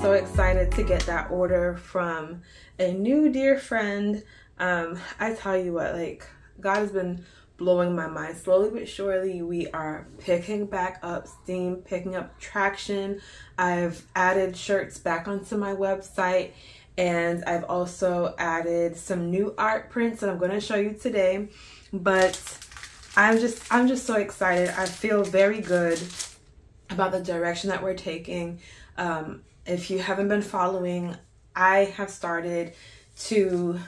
So excited to get that order from a new dear friend. I tell you what, like, God has been blowing my mind. Slowly but surely, we are picking back up steam, picking up traction. I've added shirts back onto my website, and I've also added some new art prints that I'm going to show you today. But I'm just so excited. I feel very good about the direction that we're taking. If you haven't been following, I have started to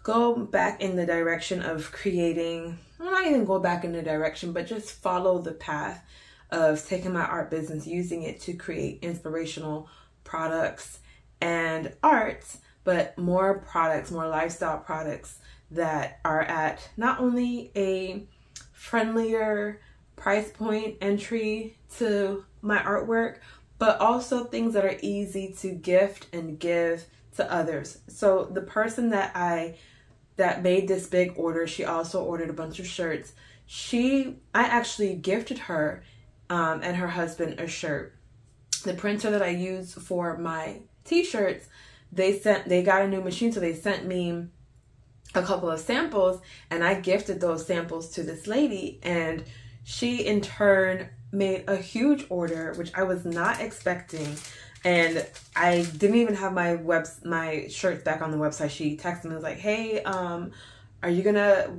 go back in the direction of creating, well, not even go back in the direction, but just follow the path of taking my art business, using it to create inspirational products and arts, but more products, more lifestyle products that are at not only a friendlier price point entry to my artwork, but also things that are easy to gift and give to others. So the person that made this big order, she also ordered a bunch of shirts. I actually gifted her and her husband a shirt. The printer that I use for my t-shirts, they got a new machine, so they sent me a couple of samples, and I gifted those samples to this lady, and she in turn made a huge order, which I was not expecting. And I didn't even have my shirts back on the website. She texted me, was like, hey, are you gonna,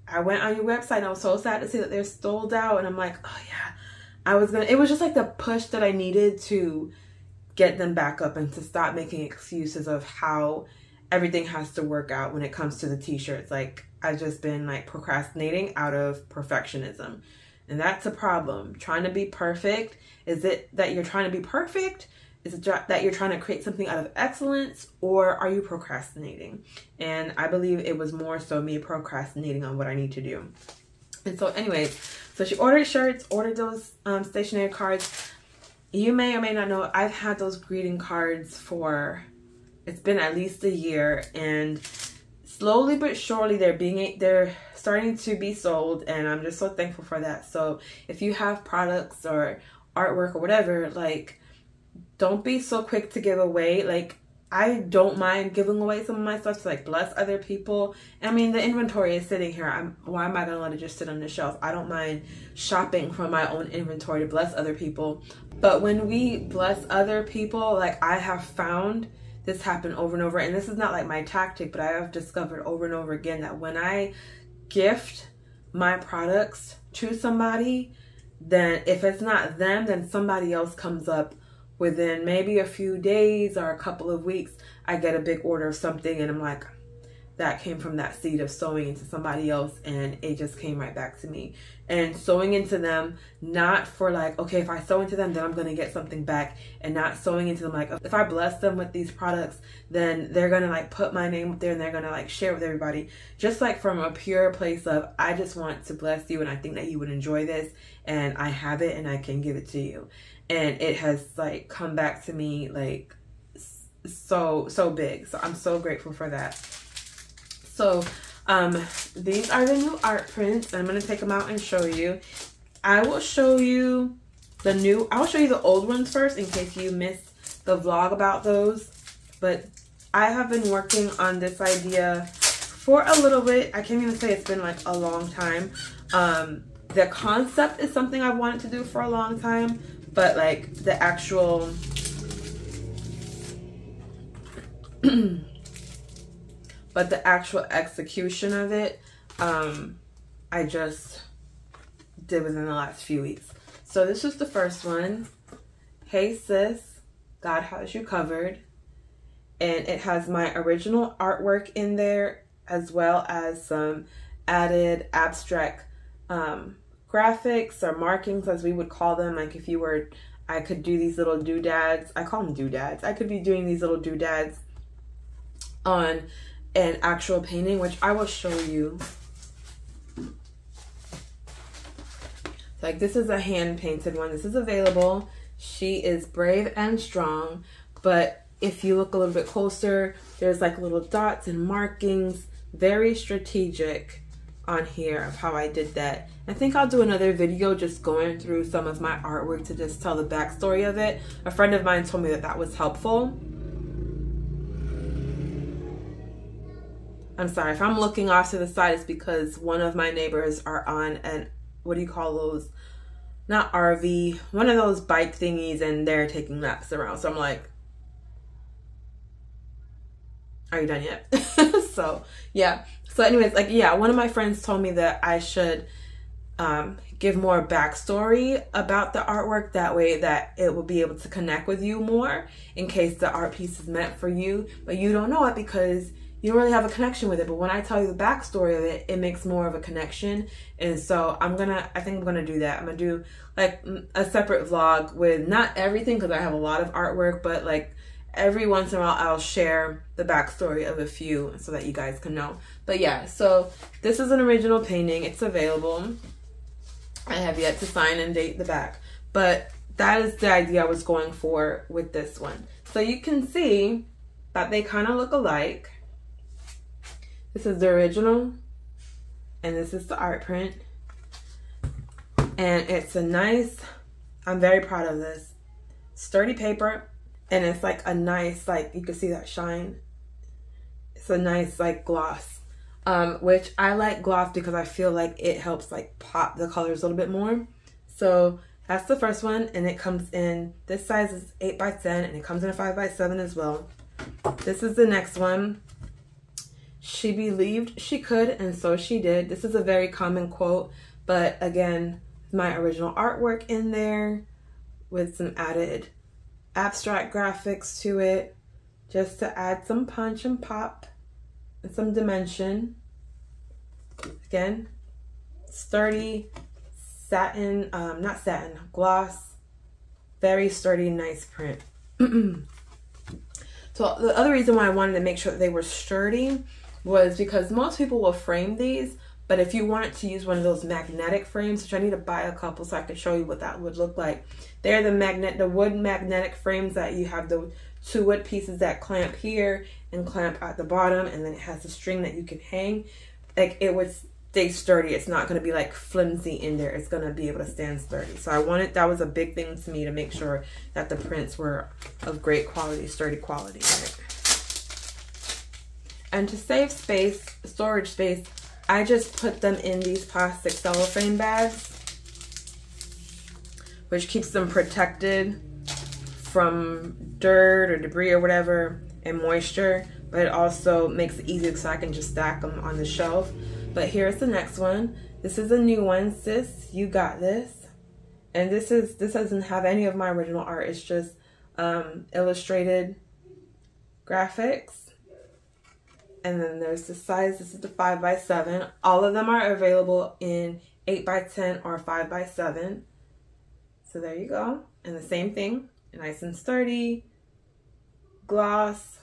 I went on your website and I was so sad to see that they're sold out. And I'm like, oh yeah, it was just like the push that I needed to get them back up and to stop making excuses of how everything has to work out when it comes to the t-shirts. Like, I've just been like procrastinating out of perfectionism. And that's a problem. Trying to be perfect. Is it that you're trying to be perfect? Is it that you're trying to create something out of excellence? Or are you procrastinating? And I believe it was more so me procrastinating on what I need to do. And so anyways, so she ordered shirts, ordered those stationery cards. You may or may not know, I've had those greeting cards for, it's been at least a year. And slowly but surely they're starting to be sold, and I'm just so thankful for that. So if you have products or artwork or whatever, like, don't be so quick to give away. Like, I don't mind giving away some of my stuff to like bless other people. I mean, the inventory is sitting here. Why am I gonna let it just sit on the shelf? I don't mind shopping from my own inventory to bless other people. But when we bless other people, like, I have found this happen over and over, and this is not like my tactic, but I have discovered over and over again that when I gift my products to somebody, then if it's not them, then somebody else comes up within maybe a few days or a couple of weeks. I get a big order of something, and I'm like, that came from that seed of sowing into somebody else, and it just came right back to me. And sowing into them, not for like, okay, if I sow into them, then I'm going to get something back, and not sowing into them like, if I bless them with these products, then they're going to like put my name up there and they're going to like share with everybody. Just like from a pure place of, I just want to bless you and I think that you would enjoy this, and I have it and I can give it to you. And it has like come back to me like so big. So I'm so grateful for that. So these are the new art prints. I'm going to take them out and show you. I will show you the old ones first in case you missed the vlog about those. But I have been working on this idea for a little bit. I can't even say it's been like a long time. The concept is something I've wanted to do for a long time, but like the actual execution of it, I just did within the last few weeks. So this was the first one. Hey sis, God has you covered. And it has my original artwork in there, as well as some added abstract graphics or markings, as we would call them. Like if you were, I could do these little doodads. I call them doodads. I could be doing these little doodads on an actual painting, which I will show you. Like this is a hand painted one. This is available. She is brave and strong, but if you look a little bit closer, there's like little dots and markings, very strategic on here of how I did that. I think I'll do another video just going through some of my artwork to just tell the backstory of it. A friend of mine told me that that was helpful. I'm sorry, if I'm looking off to the side, it's because one of my neighbors are on an, what do you call those? Not RV, one of those bike thingies, and they're taking laps around. So I'm like, are you done yet? So yeah. So anyways, like, yeah, one of my friends told me that I should give more backstory about the artwork. That way that it will be able to connect with you more in case the art piece is meant for you, but you don't know it because you don't really have a connection with it. But when I tell you the backstory of it, it makes more of a connection. And so I think I'm gonna do that. I'm gonna do like a separate vlog with not everything, because I have a lot of artwork, but like every once in a while I'll share the backstory of a few so that you guys can know. But yeah, so this is an original painting. It's available. I have yet to sign and date the back, but that is the idea I was going for with this one. So you can see that they kind of look alike. This is the original and this is the art print. And it's a nice, I'm very proud of this, sturdy paper. And it's like a nice, like, you can see that shine. It's a nice, like, gloss. Which I like gloss because I feel like it helps, like, pop the colors a little bit more. So that's the first one. And it comes in, this size is 8x10. And it comes in a 5x7 as well. This is the next one. She believed she could, and so she did. This is a very common quote. But again, my original artwork in there with some added abstract graphics to it, just to add some punch and pop and some dimension. Again, sturdy satin, not satin, gloss, very sturdy, nice print. So the other reason why I wanted to make sure that they were sturdy was because most people will frame these, but if you wanted to use one of those magnetic frames, which I need to buy a couple so I can show you what that would look like. They're the wood magnetic frames that you have the two wood pieces that clamp here and clamp at the bottom, and then it has a string that you can hang. Like, it would stay sturdy. It's not going to be like flimsy in there. It's going to be able to stand sturdy. So I wanted, that was a big thing to me, to make sure that the prints were of great quality, sturdy quality. Right? And to save space, storage space, I just put them in these plastic cellophane bags, which keeps them protected from dirt or debris or whatever and moisture, but it also makes it easy so I can just stack them on the shelf. But here's the next one. This is a new one, sis. You got this. And this doesn't have any of my original art. It's just illustrated graphics. And then there's the size. This is the 5x7. All of them are available in 8x10 or 5x7. So there you go. And the same thing, nice and sturdy, gloss,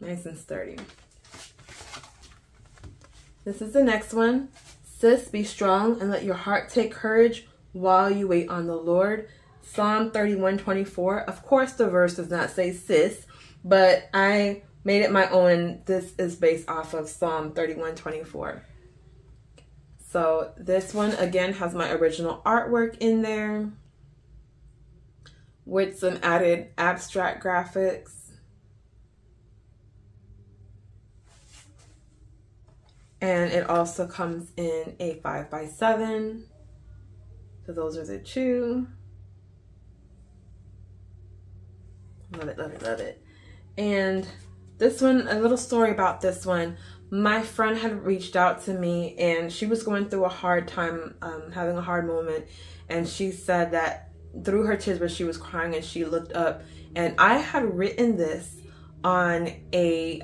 nice and sturdy. This is the next one. Sis, be strong and let your heart take courage while you wait on the Lord. Psalm 31:24. Of course, the verse does not say sis, but I made it my own. This is based off of Psalm 31:24. So this one again has my original artwork in there with some added abstract graphics. And it also comes in a 5x7. So those are the two. Love it, love it, love it. And this one, a little story about this one. My friend had reached out to me and she was going through a hard time, having a hard moment. And she said that through her tears, where she was crying, and she looked up and I had written this on a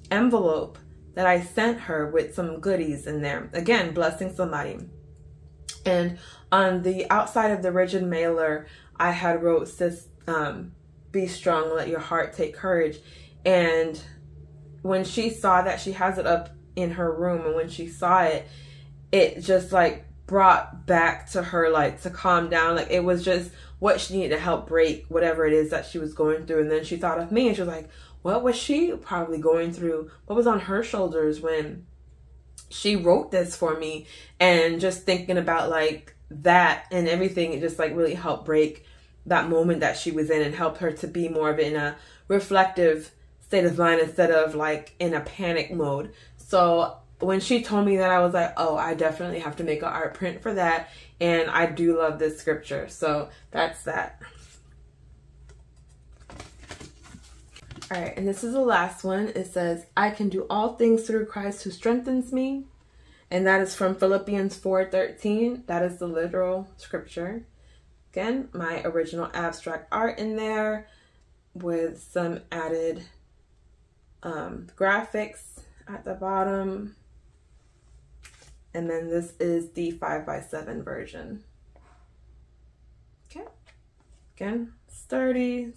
envelope that I sent her with some goodies in there. Again, blessing somebody. And on the outside of the rigid mailer, I had wrote, "Sis, be strong, let your heart take courage." And when she saw that, she has it up in her room, and when she saw it, it just like brought back to her, like, to calm down. Like, it was just what she needed to help break whatever it is that she was going through. And then she thought of me and she was like, what was she probably going through? What was on her shoulders when she wrote this for me? And just thinking about like that and everything, it just like really helped break that moment that she was in and helped her to be more of in a reflective state of mind instead of like in a panic mode. So when she told me that, I was like, oh, I definitely have to make an art print for that. And I do love this scripture. So that's that. All right, and this is the last one. It says, I can do all things through Christ who strengthens me. And that is from Philippians 4:13. That is the literal scripture. Again, my original abstract art in there with some added graphics at the bottom. And then this is the 5x7 version. Okay. Again, sturdy,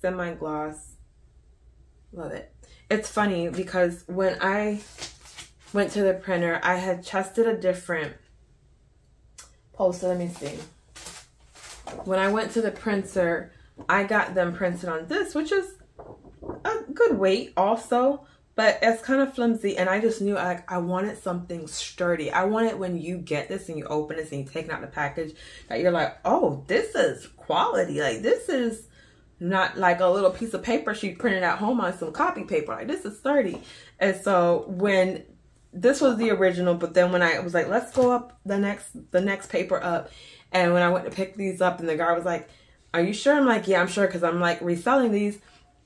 semi-gloss. Love it. It's funny because when I went to the printer, I had tested a different poster. Let me see. When I went to the printer, I got them printed on this, which is a good weight also, but it's kind of flimsy. And I just knew I wanted something sturdy. I wanted when you get this and you open this and you take it out the package, that you're like, oh, this is quality. Like, this is not like a little piece of paper she printed at home on some copy paper. Like, this is sturdy. And so when this was the original, but then when I was like, let's go up the next paper up. And when I went to pick these up, and the guy was like, are you sure? I'm like, yeah, I'm sure, because I'm like reselling these.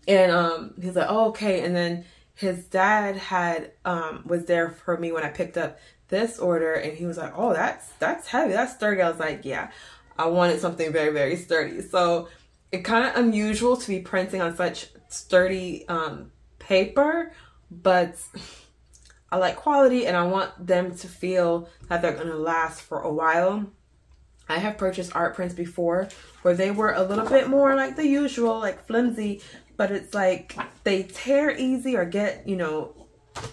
And he's like, oh, okay. And then his dad had was there for me when I picked up this order, and he was like, oh, that's heavy, that's sturdy. I was like, yeah, I wanted something very, very sturdy. So it's kind of unusual to be printing on such sturdy paper, but I like quality and I want them to feel that they're going to last for a while. I have purchased art prints before where they were a little bit more like the usual, like flimsy, but it's like they tear easy or get, you know,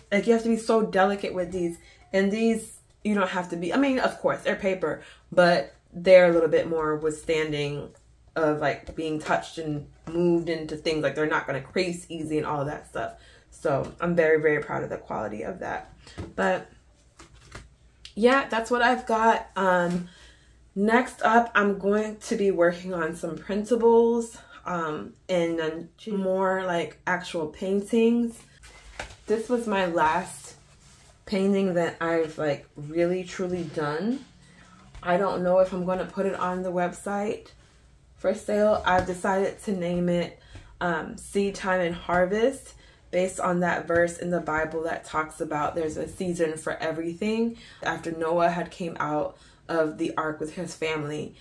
like you have to be so delicate with these. And these, you don't have to be, I mean, of course, they're paper, but they're a little bit more withstanding of like being touched and moved into things. Like they're not going to crease easy and all of that stuff. So I'm very, very proud of the quality of that. But yeah, that's what I've got. Next up, I'm going to be working on some printables and then more like actual paintings. This was my last painting that I've like really truly done. I don't know if I'm going to put it on the website for sale. I've decided to name it Seed Time and Harvest, based on that verse in the Bible that talks about there's a season for everything. After Noah had came out of the ark with his family,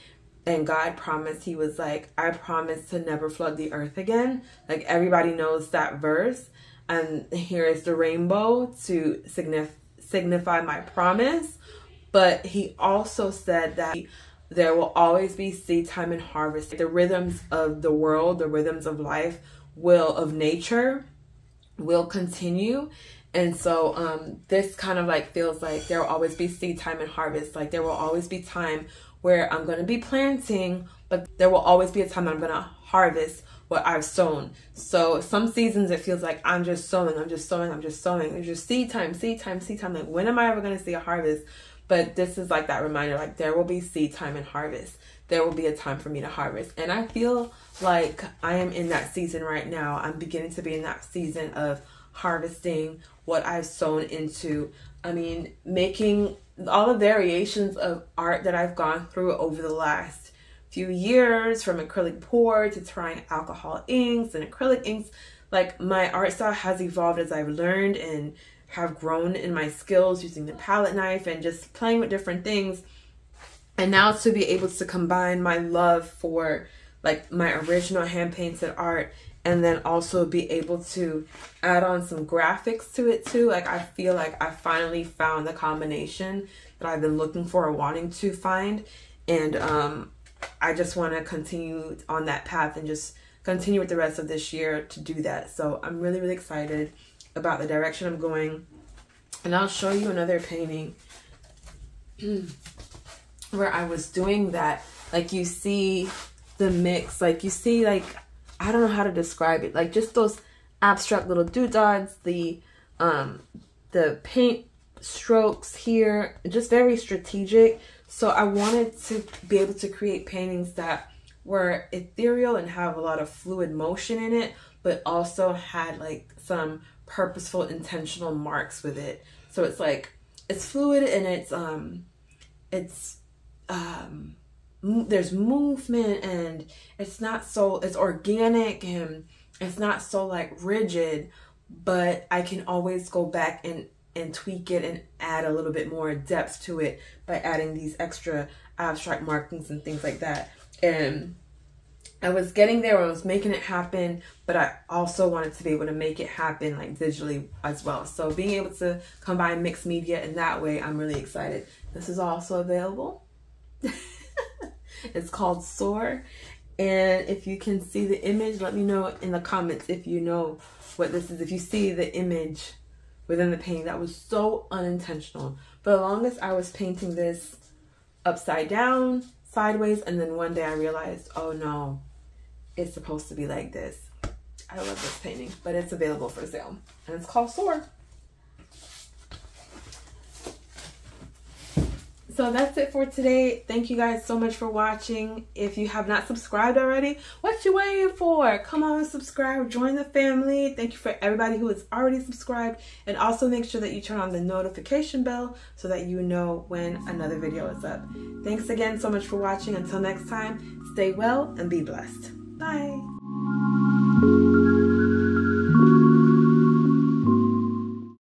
and God promised, he was like, I promise to never flood the earth again. Like everybody knows that verse, and here is the rainbow to signify my promise. But he also said that there will always be seed time and harvest. The rhythms of the world, the rhythms of life, of nature will continue. And so this kind of like feels like there will always be seed time and harvest. Like there will always be time where I'm going to be planting, but there will always be a time I'm going to harvest what I've sown. So some seasons it feels like I'm just sowing. It's just seed time. Like, when am I ever going to see a harvest? But this is like that reminder, like, there will be seed time and harvest. There will be a time for me to harvest. And I feel like I am in that season right now. I'm beginning to be in that season of harvesting what I've sown into. I mean, making all the variations of art that I've gone through over the last few years, from acrylic pour to trying alcohol inks and acrylic inks. Like, my art style has evolved as I've learned and have grown in my skills using the palette knife and just playing with different things. And now to be able to combine my love for like my original hand painted art and then also be able to add on some graphics to it too. Like, I feel like I finally found the combination that I've been looking for or wanting to find. And I just want to continue on that path and just continue with the rest of this year to do that. So I'm really, really excited about the direction I'm going. And I'll show you another painting where I was doing that. Like, you see the mix, like, you see, like, I don't know how to describe it, like, just those abstract little doodads, the paint strokes here, just very strategic. So I wanted to be able to create paintings that were ethereal and have a lot of fluid motion in it, but also had like some purposeful, intentional marks with it. So it's like, it's fluid and there's movement, and it's not so, it's organic and it's not so like rigid, but I can always go back and tweak it and add a little bit more depth to it by adding these extra abstract markings and things like that. And I was getting there when I was making it happen, but I also wanted to be able to make it happen like digitally as well. So being able to combine mixed media in that way, I'm really excited. This is also available. It's called Soar. And if you can see the image, let me know in the comments if you know what this is. If you see the image within the painting, that was so unintentional. For the longest, I was painting this upside down, sideways, and then one day I realized, oh no, it's supposed to be like this. I love this painting, but it's available for sale, and it's called Soar. So that's it for today. Thank you guys so much for watching. If you have not subscribed already, what you waiting for? Come on, subscribe, join the family. Thank you for everybody who is already subscribed. And also make sure that you turn on the notification bell so that you know when another video is up. Thanks again so much for watching. Until next time, stay well and be blessed. Bye.